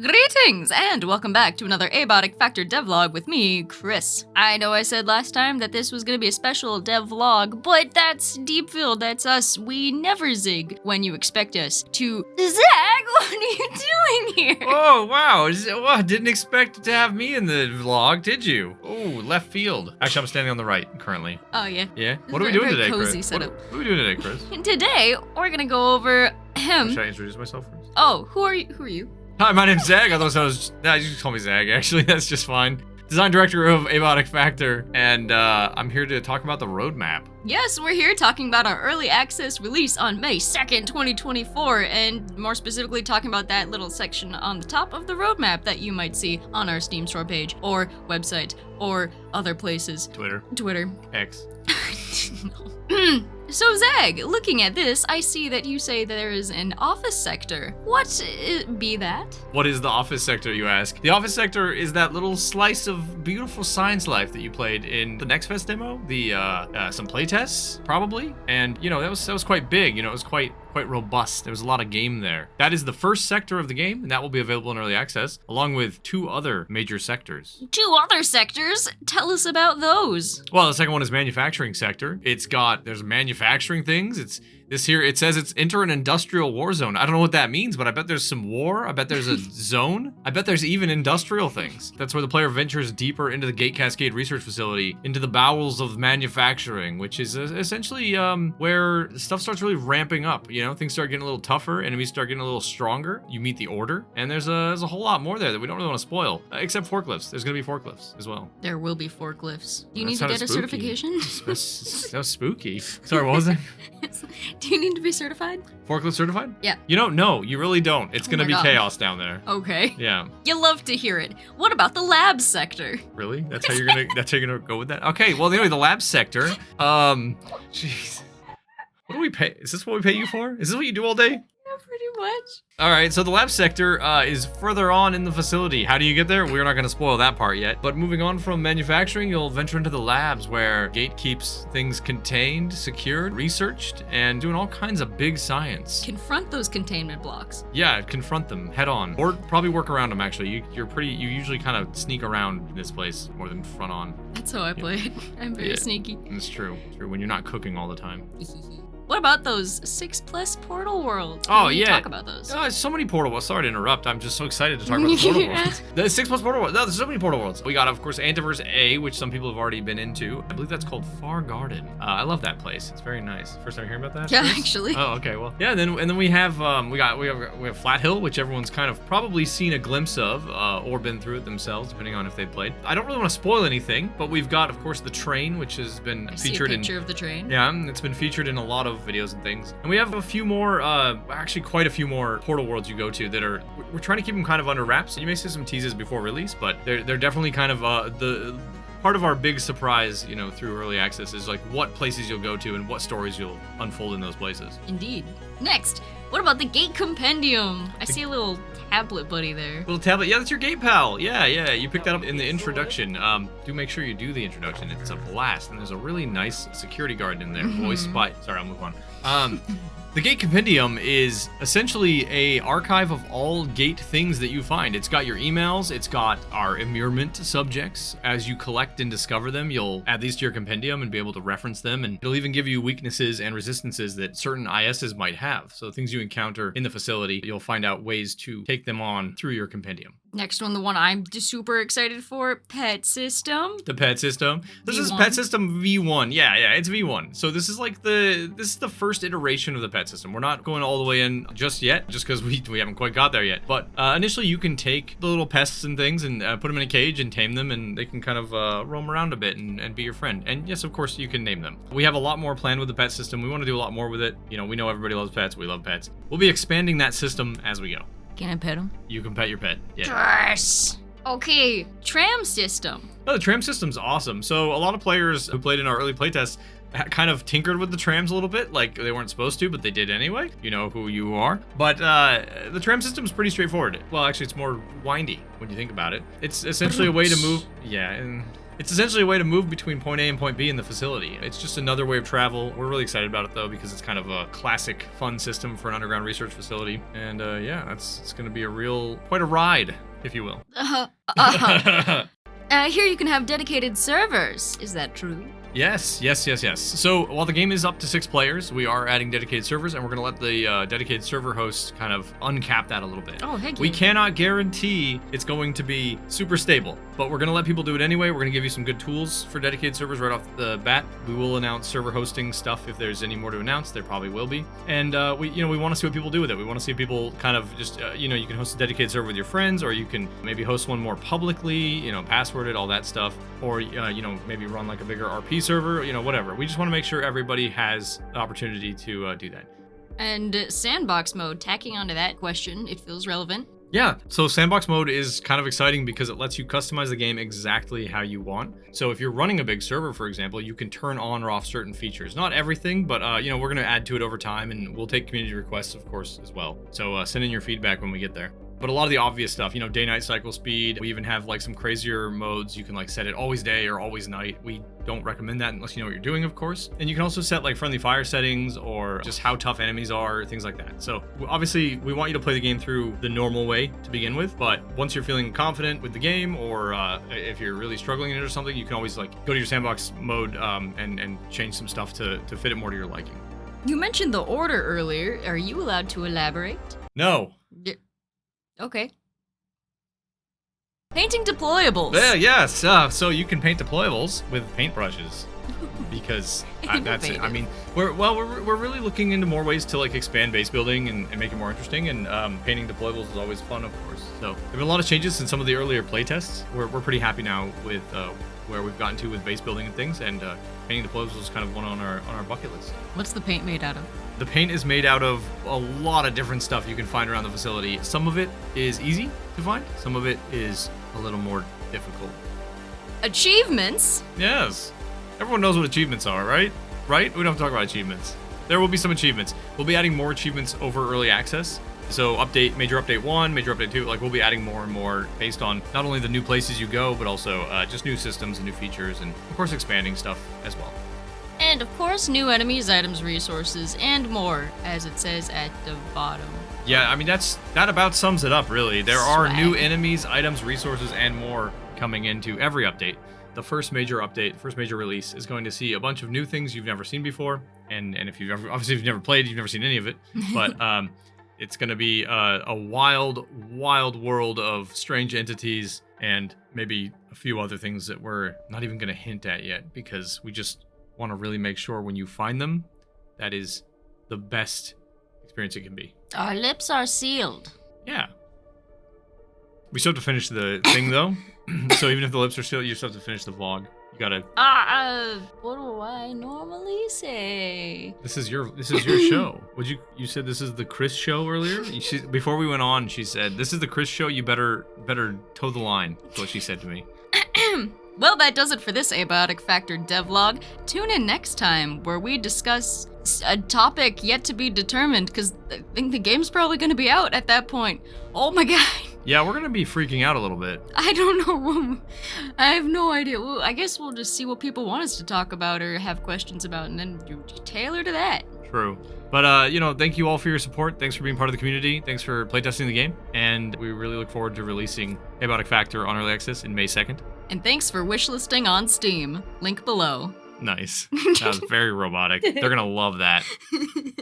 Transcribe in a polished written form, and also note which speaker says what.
Speaker 1: Greetings, and welcome back to another Abiotic Factor devlog with me, Chris. I know I said last time that this was gonna be a special devlog, but that's Deepfield, that's us. We never zig when you expect us to. Zag, what are you doing here?
Speaker 2: Oh, wow. Didn't expect to have me in the vlog, did you? Oh, left field. Actually, I'm standing on the right currently.
Speaker 1: Oh, yeah.
Speaker 2: Yeah? What are we doing today,
Speaker 1: cozy
Speaker 2: Chris?
Speaker 1: setup.
Speaker 2: What are we doing today, Chris?
Speaker 1: And today, we're gonna go over
Speaker 2: Should I introduce myself first?
Speaker 1: Oh, who are you?
Speaker 2: Hi, my name's Zag. Otherwise, you can call me Zag, actually. That's just fine. Design director of Abiotic Factor, and I'm here to talk about the roadmap.
Speaker 1: Yes, we're here talking about our early access release on May 2nd, 2024, and more specifically talking about that little section on the top of the roadmap that you might see on our Steam store page, or website, or other places.
Speaker 2: Twitter. X.
Speaker 1: So Zag, looking at this, I see that you say that there is an office sector. What be that?
Speaker 2: What is the office sector, you ask? The office sector is that little slice of beautiful science life that you played in the Next Fest demo, some playtests, probably, and you know that was quite big. You know, it was quite robust. There was a lot of game there. That is the first sector of the game, and that will be available in early access, along with 2 other major sectors.
Speaker 1: 2 other sectors? Tell us about those.
Speaker 2: Well, the second one is manufacturing sector. There's manufacturing things. It says it's enter an industrial war zone. I don't know what that means, but I bet there's some war. I bet there's a zone. I bet there's even industrial things. That's where the player ventures deeper into the Gate Cascade Research Facility, into the bowels of manufacturing, which is essentially where stuff starts really ramping up. You know, things start getting a little tougher, enemies start getting a little stronger. You meet the Order, and there's a whole lot more there that we don't really want to spoil, except forklifts. There's gonna be forklifts as well.
Speaker 1: There will be forklifts. Do you need
Speaker 2: That
Speaker 1: to get a
Speaker 2: sounded
Speaker 1: certification?
Speaker 2: That was spooky. Sorry, what was it?
Speaker 1: Do you need to be certified?
Speaker 2: Forklift certified?
Speaker 1: Yeah.
Speaker 2: You don't know. You really don't. It's gonna
Speaker 1: my
Speaker 2: be
Speaker 1: God.
Speaker 2: chaos down there.
Speaker 1: Okay.
Speaker 2: Yeah.
Speaker 1: You love to hear it. What about the lab sector?
Speaker 2: Really? That's how you're gonna go with that? Okay. Well, anyway, the lab sector. Jeez. What do we pay? Is this what we pay you for? Is this what you do all day?
Speaker 1: Yeah, pretty much.
Speaker 2: All right, so the lab sector is further on in the facility. How do you get there? We're not going to spoil that part yet. But moving on from manufacturing, you'll venture into the labs where Gate keeps things contained, secured, researched, and doing all kinds of big science.
Speaker 1: Confront those containment blocks.
Speaker 2: Yeah, confront them head on, or probably work around them. Actually, you usually kind of sneak around this place more than front on.
Speaker 1: That's how I play it. I'm very sneaky.
Speaker 2: It's true. When you're not cooking all the time.
Speaker 1: What about those 6+ portal worlds?
Speaker 2: Oh,
Speaker 1: Can you
Speaker 2: yeah.
Speaker 1: talk about those.
Speaker 2: So many portal worlds. Sorry to interrupt. I'm just so excited to talk about the portal worlds. The 6+ portal worlds. No, there's so many portal worlds. We got, of course, Antiverse A, which some people have already been into. I believe that's called Far Garden. I love that place. It's very nice. First time hearing about that?
Speaker 1: Yeah,
Speaker 2: Chris?
Speaker 1: actually.
Speaker 2: Oh, okay. Well, yeah. And then we have we have Flat Hill, which everyone's kind of probably seen a glimpse of, or been through it themselves, depending on if they played. I don't really want to spoil anything, but we've got, of course, the train, which has been featured
Speaker 1: see a picture of the train.
Speaker 2: Yeah, it's been featured in a lot of videos and things. And we have a few more, actually quite a few more portal worlds you go to that are, we're trying to keep them kind of under wraps. You may see some teases before release, but they're definitely kind of the part of our big surprise, you know, through early access is like what places you'll go to and what stories you'll unfold in those places.
Speaker 1: Indeed. Next, what about the Gate Compendium? I see a little tablet buddy there.
Speaker 2: Little tablet, yeah, that's your Gate pal. Yeah, you picked that up in the introduction. Do make sure you do the introduction. It's a blast, and there's a really nice security guard in there. Voice by, sorry, I'll move on. The Gate Compendium is essentially a archive of all Gate things that you find. It's got your emails, it's got our immurement subjects. As you collect and discover them, you'll add these to your compendium and be able to reference them, and it'll even give you weaknesses and resistances that certain ISs might have. So things you encounter in the facility, you'll find out ways to take them on through your compendium.
Speaker 1: Next one, the one I'm just super excited for, Pet System.
Speaker 2: The pet system. This is
Speaker 1: V1?
Speaker 2: pet system V1. Yeah, it's V1. So this is like this is the first iteration of the pet system. We're not going all the way in just yet, just because we haven't quite got there yet. But initially, you can take the little pests and things and put them in a cage and tame them, and they can kind of roam around a bit and be your friend. And yes, of course, you can name them. We have a lot more planned with the pet system. We want to do a lot more with it. You know, we know everybody loves pets. We love pets. We'll be expanding that system as we go.
Speaker 1: Can I pet him?
Speaker 2: You can pet your pet. Yeah.
Speaker 1: Yes. Okay, tram system.
Speaker 2: Oh, the tram system's awesome. So a lot of players who played in our early playtests kind of tinkered with the trams a little bit, like they weren't supposed to, but they did anyway. You know who you are. But the tram system's pretty straightforward. Well, actually, it's more windy when you think about it. It's essentially a way to move. Yeah, and It's essentially a way to move between point A and point B in the facility. It's just another way of travel. We're really excited about it though because it's kind of a classic, fun system for an underground research facility. And yeah, it's going to be quite a ride, if you will.
Speaker 1: Here you can have dedicated servers. Is that true?
Speaker 2: Yes. So while the game is up to 6 players, we are adding dedicated servers, and we're going to let the dedicated server hosts kind of uncap that a little bit.
Speaker 1: Oh, thank you.
Speaker 2: We cannot guarantee it's going to be super stable, but we're going to let people do it anyway. We're going to give you some good tools for dedicated servers right off the bat. We will announce server hosting stuff if there's any more to announce. There probably will be. And we want to see what people do with it. We want to see people kind of just, you can host a dedicated server with your friends, or you can maybe host one more publicly, password it, all that stuff, or maybe run like a bigger RP server, whatever. We just want to make sure everybody has the opportunity to do that.
Speaker 1: And sandbox mode, tacking onto that question, it feels relevant.
Speaker 2: Yeah, so sandbox mode is kind of exciting because it lets you customize the game exactly how you want. So if you're running a big server, for example, you can turn on or off certain features. Not everything, but we're going to add to it over time, and we'll take community requests, of course, as well. So send in your feedback when we get there. But a lot of the obvious stuff, day-night cycle speed. We even have like some crazier modes. You can like set it always day or always night. We don't recommend that unless you know what you're doing, of course. And you can also set like friendly fire settings or just how tough enemies are, things like that. So obviously we want you to play the game through the normal way to begin with. But once you're feeling confident with the game, or if you're really struggling in it or something, you can always like go to your sandbox mode and change some stuff to fit it more to your liking.
Speaker 1: You mentioned the order earlier. Are you allowed to elaborate?
Speaker 2: No.
Speaker 1: Okay. Painting deployables.
Speaker 2: Yeah, yes. So you can paint deployables with paintbrushes, because that's it. I mean, we're really looking into more ways to like expand base building and make it more interesting. And painting deployables is always fun, of course. So there've been a lot of changes in some of the earlier playtests. We're pretty happy now with where we've gotten to with base building and things. And painting deployables is kind of one on our bucket list.
Speaker 1: What's the paint made out of?
Speaker 2: The paint is made out of a lot of different stuff you can find around the facility. Some of it is easy to find. Some of it is a little more difficult.
Speaker 1: Achievements?
Speaker 2: Yes. Everyone knows what achievements are, right? Right? We don't have to talk about achievements. There will be some achievements. We'll be adding more achievements over early access. So major update 1, major update 2, like we'll be adding more and more based on not only the new places you go, but also just new systems and new features, and of course expanding stuff as well.
Speaker 1: And of course, new enemies, items, resources, and more, as it says at the bottom.
Speaker 2: Yeah, I mean, that about sums it up, really. There are new enemies, items, resources, and more coming into every update. The first major update, first major release, is going to see a bunch of new things you've never seen before. And if you've never played, you've never seen any of it. But it's going to be a wild, wild world of strange entities and maybe a few other things that we're not even going to hint at yet, because we just want to really make sure when you find them, that is the best experience it can be.
Speaker 1: Our lips are sealed.
Speaker 2: Yeah. We still have to finish the thing though. So even if the lips are sealed, you still have to finish the vlog. You gotta.
Speaker 1: What do I normally say?
Speaker 2: This is your show. You said this is the Criss show earlier? Before we went on, she said, "This is the Criss show. You better toe the line." That's what she said to me.
Speaker 1: Well, that does it for this Abiotic Factor devlog. Tune in next time where we discuss a topic yet to be determined, because I think the game's probably going to be out at that point. Oh my god.
Speaker 2: Yeah, we're going to be freaking out a little bit.
Speaker 1: I don't know. I have no idea. Well, I guess we'll just see what people want us to talk about or have questions about, and then tailor to that.
Speaker 2: True. But, thank you all for your support. Thanks for being part of the community. Thanks for playtesting the game. And we really look forward to releasing Abiotic Factor on Early Access in May 2nd.
Speaker 1: And thanks for wishlisting on Steam. Link below.
Speaker 2: Nice. That was very robotic. They're going to love that.